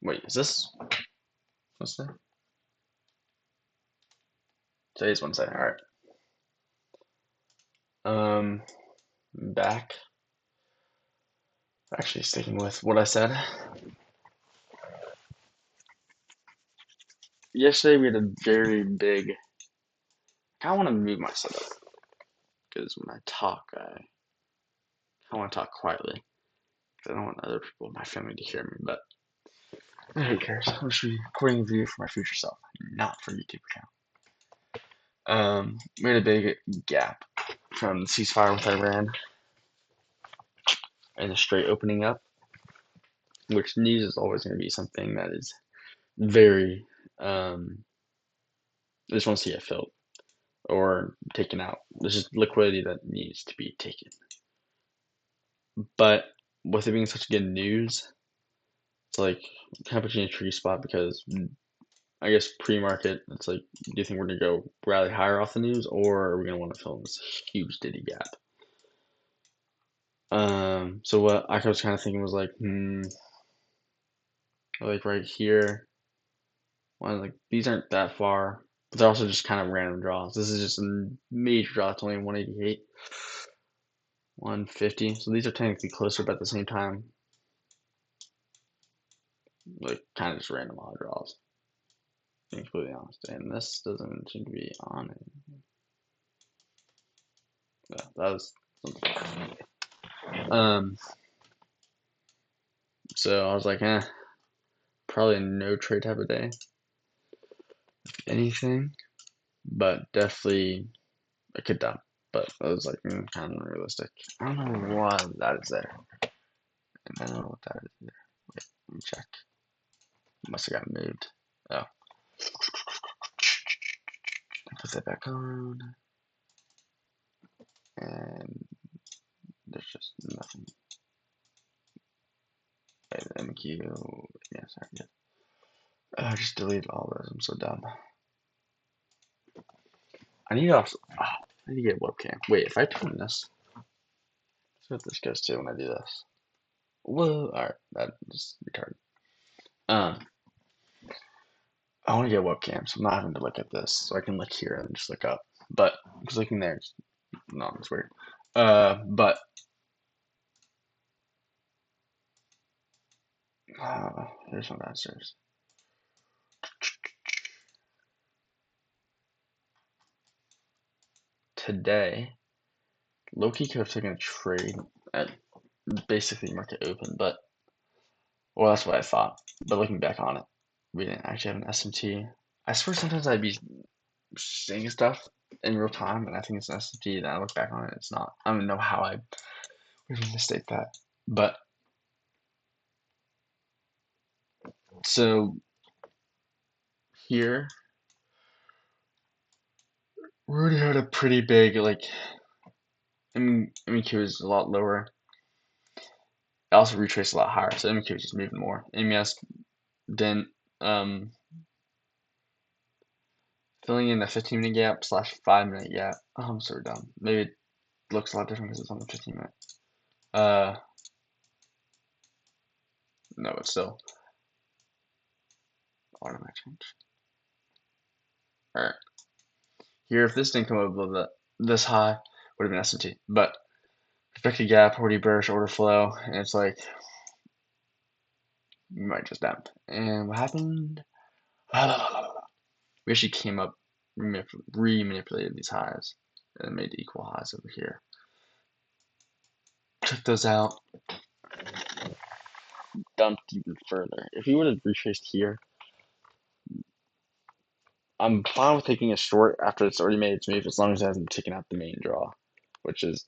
Wait, is this what's that? Today's Wednesday. All right. Back. Actually, sticking with what I said. Yesterday we had a very big. I want to move my setup because when I talk, I want to talk quietly because I don't want other people in my family to hear me. But who cares? I'm just recording a video for my future self, not for YouTube account. We had a big gap from the ceasefire with Iran and the Strait opening up, which news is always going to be something that is very. I just want to see it filled or taken out. There's just liquidity that needs to be taken. But with it being such good news, it's like kind of put you in a tricky spot because I guess pre-market, it's like, do you think we're gonna go rally higher off the news, or are we gonna want to fill in this huge Diddy gap? So what I was kind of thinking was like right here, like these aren't that far, but they're also just kind of random draws. This is just a major draw. It's only 188, 150. So these are technically closer, but at the same time, like kind of just random odd draws. Being completely honest, and this doesn't seem to be on it. Yeah, that was something. Um, so I was like, probably a no trade type of day, if anything, but definitely I could dump. But I was like, kind of unrealistic. I don't know why that is there, and I don't know what that is there. Wait, let me check. Must have got moved. Oh, put that back on, and there's just nothing. MQ, yeah, sorry, yeah. I just deleted all those. I'm so dumb. I need to also. Oh, I need to get webcam. Wait, if I turn this, let's see what this goes to when I do this. Whoa! All right, that is retarded. Um, I want to get webcam, so I'm not having to look at this, so I can look here and just look up. But because looking there, no, it's weird. But here's my masters. Today, Loki could have taken a trade at basically market open, but well, that's what I thought. But looking back on it, we didn't actually have an SMT. I swear sometimes I'd be saying stuff in real time, and I think it's an SMT. And I look back on it, it's not. I don't know how I would mistake that. But so here, we already had a pretty big MQ is a lot lower. I also retraced a lot higher, so MQ is just moving more. MES didn't. Filling in the 15-minute gap slash 5-minute gap. Oh, I'm so dumb. Maybe it looks a lot different because it's on the 15-minute. No, it's still. Why did I change? All right. Here, if this didn't come up above this high, would have been S&T. But expected gap, already bearish order flow, and it's like you might just dump. And what happened? We actually came up, re-manipulated these highs, and made equal highs over here. Check those out. Dumped even further. If you would have retraced here, I'm fine with taking a short after it's already made its move as long as it hasn't taken out the main draw, which is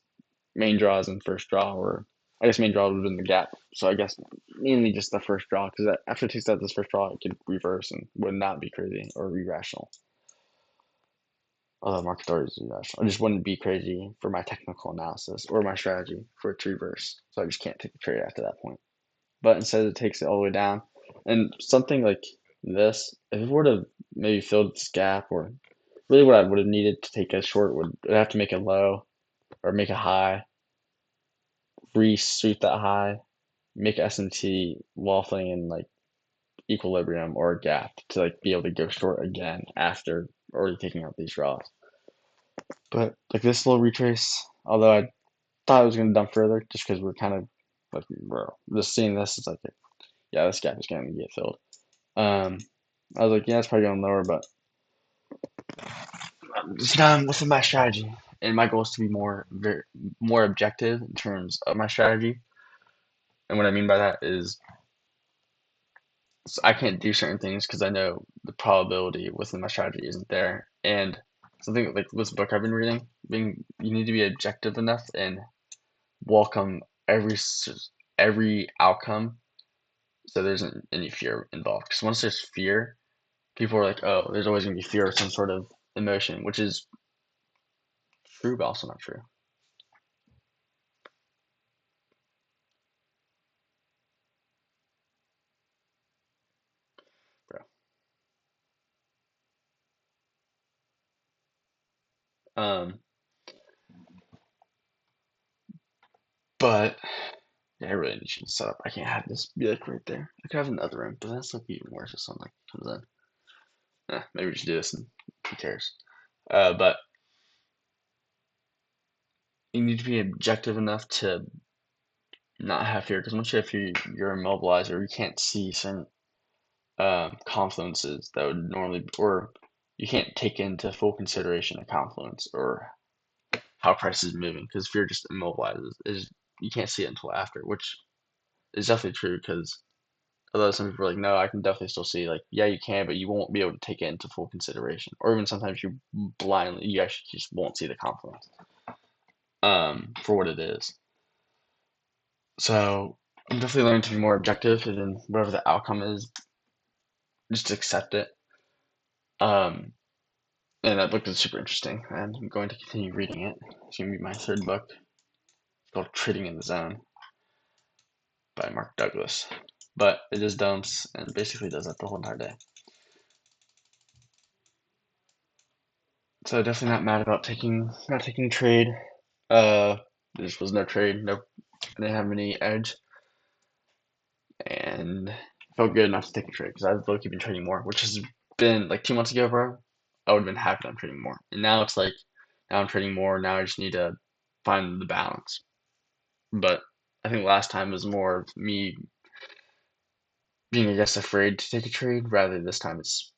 main draws and first draw, or I guess main draw would have been the gap. So I guess mainly just the first draw, because after it takes out this first draw, it could reverse and would not be crazy or irrational. Although market already is irrational, it just wouldn't be crazy for my technical analysis or my strategy for it to reverse. So I just can't take the trade after that point. But instead, it takes it all the way down, and something like this, if it were to maybe fill this gap, or really what I would have needed to take a short would have to make a low or make a high, re-sweep that high, make SMT waffling in like equilibrium or a gap to like be able to go short again after already taking out these draws. But like this little retrace, although I thought it was going to dump further just because we're kind of like we're just seeing this, it's like yeah, this gap is going to get filled. I was like, yeah, it's probably going lower, but just not within my strategy. And my goal is to be more objective in terms of my strategy. And what I mean by that is I can't do certain things because I know the probability within my strategy isn't there. And something like this book I've been reading, you need to be objective enough and welcome every outcome, so there isn't any fear involved. Because once there's fear, people are like, "Oh, there's always going to be fear or some sort of emotion," which is true, but also not true. Bro. Um, but yeah, I really need to set up. I can't have this be like right there. I could have another room, but that's like even worse if something comes in. Maybe we should do this and who cares? But you need to be objective enough to not have fear, because once you have fear, you're immobilized or you can't see certain confluences that would normally, or you can't take into full consideration a confluence or how price is moving because fear just immobilizes. You can't see it until after, which is definitely true because although some people are like, no, I can definitely still see, like, yeah, you can, but you won't be able to take it into full consideration. Or even sometimes you actually just won't see the confluence for what it is. So I'm definitely learning to be more objective and then whatever the outcome is, just accept it. Um, and that book is super interesting, and I'm going to continue reading it. It's going to be my third book. It's called Trading in the Zone by Mark Douglas. But it just dumps and basically does that the whole entire day. So definitely not mad about not taking trade. There just was no trade. Nope. I didn't have any edge. And felt good enough to take a trade because I've low-key been trading more, which has been like 2 months ago, bro. I would have been happy I'm trading more. And now it's like, now I'm trading more. Now I just need to find the balance. But I think last time was more of me being, I guess, afraid to take a trade, rather this time it's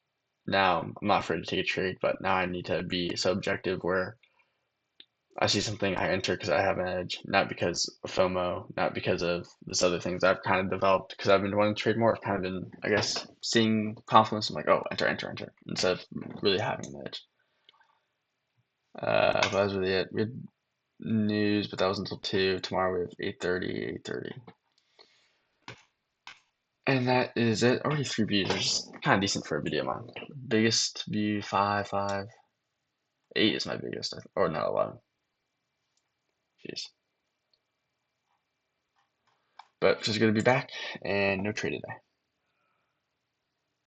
now I'm not afraid to take a trade, but now I need to be so objective where I see something, I enter because I have an edge, not because of FOMO, not because of this other things I've kind of developed because I've been wanting to trade more. I've kind of been, I guess, seeing confluence. I'm like, oh, enter, enter, enter, instead of really having an edge. That was really it. We had news, but that was until 2. Tomorrow we have 8:30, 8:30. And that is it. Already 3 views, which is kind of decent for a video, man. Biggest view, 5, 5. 8 is my biggest, or no, 11. Jeez. But just good to be back, and no trade today.